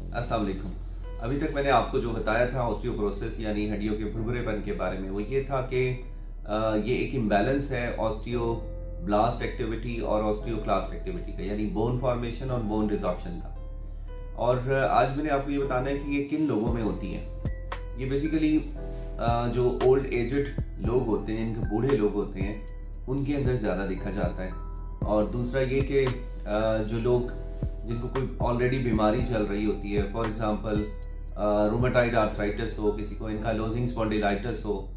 अस्सलाम वालेकुम। अभी तक मैंने आपको जो बताया था ऑस्टियोपोरोसिस यानी हड्डियों के भुरभुरेपन के बारे में, वो ये था कि ये एक इम्बैलेंस है ऑस्टियोब्लास्ट एक्टिविटी और ऑस्टियोक्लास्ट एक्टिविटी का, यानी बोन फॉर्मेशन और बोन रिजॉर्प्शन का। और आज मैंने आपको ये बताना है कि ये किन लोगों में होती है। ये बेसिकली जो ओल्ड एजड लोग होते हैं, जिनके बूढ़े लोग होते हैं, उनके अंदर ज़्यादा देखा जाता है। और दूसरा ये कि जो लोग जिनको कोई ऑलरेडी बीमारी चल रही होती है, फॉर एग्जांपल रूमेटाइड आर्थराइटिस हो, किसी को एंकाइलोजिंग स्पॉन्डिलाइटिस हो,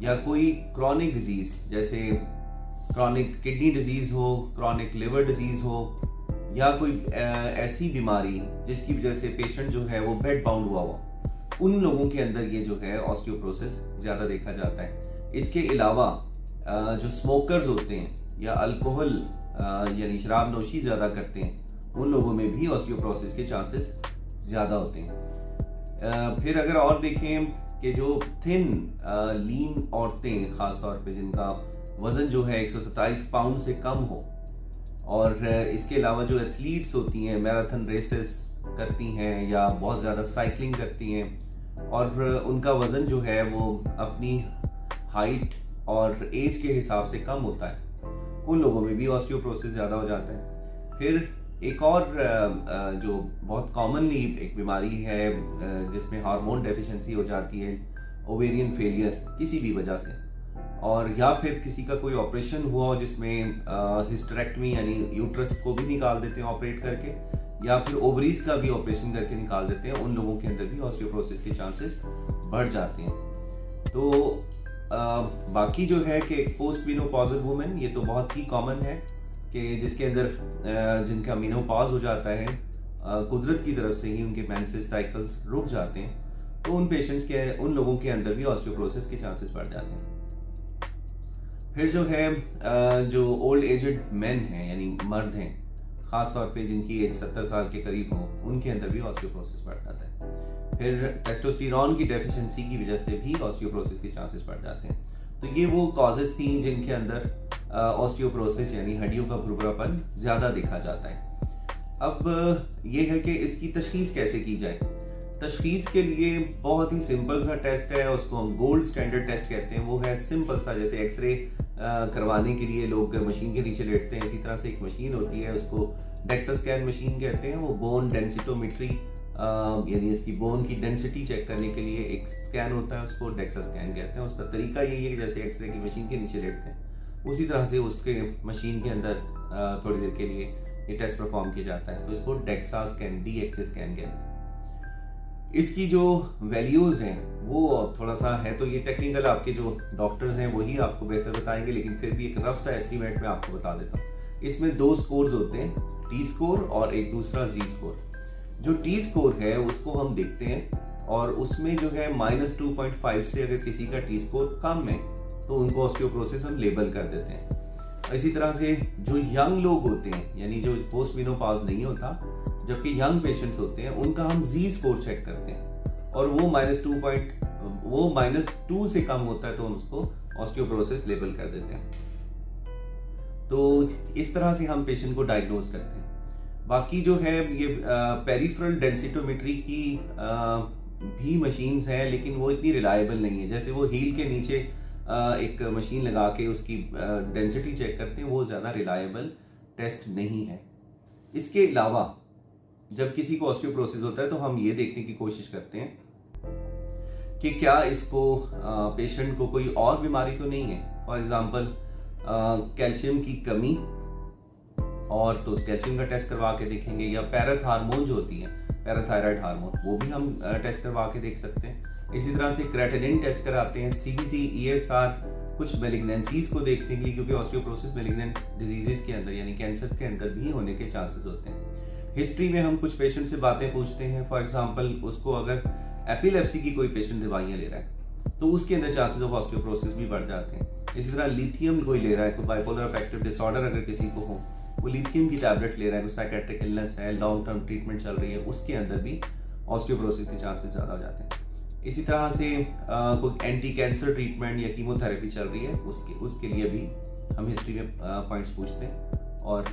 या कोई क्रॉनिक डिजीज जैसे क्रॉनिक किडनी डिजीज हो, क्रॉनिक लिवर डिजीज हो, या कोई ऐसी बीमारी जिसकी वजह से पेशेंट जो है वो बेड बाउंड हुआ हो, उन लोगों के अंदर ये जो है ऑस्टियोपोरोसिस ज़्यादा देखा जाता है। इसके अलावा जो स्मोकर्स होते हैं या अल्कोहल यानी शराब नोशी ज़्यादा करते हैं, उन लोगों में भी ऑस्टियोपोरोसिस के चांसेस ज़्यादा होते हैं। फिर अगर और देखें कि जो थिन लीन औरतें ख़ास तौर पे जिनका वज़न जो है 127 पाउंड से कम हो, और इसके अलावा जो एथलीट्स होती हैं, मैराथन रेसेस करती हैं या बहुत ज़्यादा साइकिलिंग करती हैं, और उनका वज़न जो है वो अपनी हाइट और एज के हिसाब से कम होता है, उन लोगों में भी ऑस्टियोपोरोसिस ज़्यादा हो जाता है। फिर एक और जो बहुत कॉमनली एक बीमारी है जिसमें हार्मोन डेफिशिएंसी हो जाती है, ओवेरियन फेलियर किसी भी वजह से, और या फिर किसी का कोई ऑपरेशन हुआ हो जिसमें हिस्टेरेक्टमी यानी यूट्रस को भी निकाल देते हैं ऑपरेट करके, या फिर ओवरीज का भी ऑपरेशन करके निकाल देते हैं, उन लोगों के अंदर भी ऑस्टियोपोरोसिस के चांसेस बढ़ जाते हैं। तो बाकी जो है कि पोस्ट मेनोपॉजल वुमेन, ये तो बहुत ही कॉमन है कि जिसके अंदर जिनका मेनोपॉज हो जाता है, कुदरत की तरफ से ही उनके मेंसेस साइकिल्स रुक जाते हैं, तो उन पेशेंट्स के, उन लोगों के अंदर भी ऑस्टियोपोरोसिस के चांसेस बढ़ जाते हैं। फिर जो है जो ओल्ड एजड मेन हैं यानी मर्द हैं, ख़ास तौर पे जिनकी एज 70 साल के करीब हो, उनके अंदर भी ऑस्टियोपोरोसिस बढ़ जाता है। फिर टेस्टोस्टेरोन की डेफिशिएंसी की वजह से भी ऑस्टियोपोरोसिस के चांसेस बढ़ जाते हैं। तो ये वो कॉजेज थी जिनके अंदर ऑस्टियोपोरोसिस यानी हड्डियों का भुरभुरापन ज़्यादा देखा जाता है। अब ये है कि इसकी तशखीस कैसे की जाए। तशखीस के लिए बहुत ही सिंपल सा टेस्ट है, उसको हम गोल्ड स्टैंडर्ड टेस्ट कहते हैं। वो है सिंपल सा, जैसे एक्सरे करवाने के लिए लोग मशीन के नीचे लेटते हैं, इसी तरह से एक मशीन होती है, उसको डेक्सा स्कैन मशीन कहते हैं। वो बोन डेंसिटोमेट्री यानी इसकी बोन की डेंसिटी चेक करने के लिए एक स्कैन होता है, उसको डेक्सा स्कैन कहते हैं। उसका तरीका यही है कि जैसे एक्सरे की मशीन के नीचे लेटते हैं, उसी तरह से उसके मशीन के अंदर थोड़ी देर के लिए ये टेस्ट परफॉर्म किया जाता है। तो इसको डेक्सा स्कैन, DXA स्कैन कहते हैं। इसकी जो वैल्यूज हैं वो थोड़ा सा है, तो ये टेक्निकल आपके जो डॉक्टर्स हैं वही आपको बेहतर बताएंगे, लेकिन फिर भी एक रफ सा एस्टीमेट में आपको बता देता हूँ। इसमें 2 स्कोर्स होते हैं, T स्कोर और एक दूसरा Z स्कोर। जो T स्कोर है उसको हम देखते हैं, और उसमें जो है -2.5 से अगर किसी का T स्कोर कम है तो उनको ऑस्टियोपोरोसिस हम लेबल कर देते हैं। इसी तरह से जो यंग लोग होते हैं, यानी जो पोस्ट मेनोपॉज नहीं होता, जबकि यंग पेशेंट्स होते हैं, उनका हम Z स्कोर चेक करते हैं, और वो -2 से कम होता है तो हम उसको ऑस्टियोपोरोसिस लेबल कर देते हैं। तो इस तरह से हम पेशेंट को डायग्नोज करते हैं। बाकी जो है ये पेरिफेरल डेंसिटोमेट्री की भी मशीन्स हैं, लेकिन वो इतनी रिलायबल नहीं है। जैसे वो हील के नीचे एक मशीन लगा के उसकी डेंसिटी चेक करते हैं, वो ज़्यादा रिलायबल टेस्ट नहीं है। इसके अलावा जब किसी को ऑस्टियोपोरोसिस होता है तो हम ये देखने की कोशिश करते हैं कि क्या इसको पेशेंट को कोई और बीमारी तो नहीं है। फॉर एग्जांपल कैल्शियम की कमी, और तो कैल्शियम का टेस्ट करवा के देखेंगे, या पैराथ हार्मोन जो होती है, पैराथायराइड हार्मोन, वो भी हम टेस्ट करवा के देख सकते हैं। इसी तरह से क्रेटिनिन टेस्ट कराते हैं, CBC, ESR, कुछ मेलिग्नेंसीज को देखने के लिए, क्योंकि ऑस्टियोपोरोसिस मेलिग्नेंट डिजीजेस के अंदर यानी कैंसर के अंदर भी होने के चांसेस होते हैं। हिस्ट्री में हम कुछ पेशेंट से बातें पूछते हैं। फॉर एग्जांपल उसको अगर एपिलेप्सी की कोई पेशेंट दवाइयाँ ले रहा है तो उसके अंदर चांसेस ऑफ ऑस्टियोपोरोसिस भी बढ़ जाते हैं। इसी तरह लिथियम कोई ले रहा है, कोई बाइपोलर अफेक्टिव डिसऑर्डर अगर किसी को हो, वो लिथियम की टैबलेट ले रहा है, कोई साइकेट्रिक इलनेस है, लॉन्ग टर्म ट्रीटमेंट चल रही है, उसके अंदर भी ऑस्टियोपोरोसिस के चांसेस ज़्यादा हो जाते हैं। इसी तरह से कोई एंटी कैंसर ट्रीटमेंट या कीमोथेरेपी चल रही है, उसके लिए भी हम हिस्ट्री में पॉइंट्स पूछते हैं, और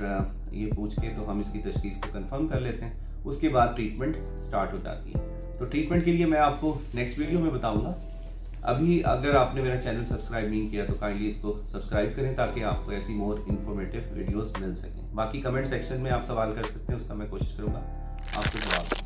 ये पूछ के तो हम इसकी तशखीस को कंफर्म कर लेते हैं। उसके बाद ट्रीटमेंट स्टार्ट हो जाती है। तो ट्रीटमेंट के लिए मैं आपको नेक्स्ट वीडियो में बताऊंगा। अभी अगर आपने मेरा चैनल सब्सक्राइब नहीं किया तो काइंडली इसको सब्सक्राइब करें ताकि आपको ऐसी मोर इन्फॉर्मेटिव वीडियोस मिल सकें। बाकी कमेंट सेक्शन में आप सवाल कर सकते हैं, उसका मैं कोशिश करूंगा आपको जवाब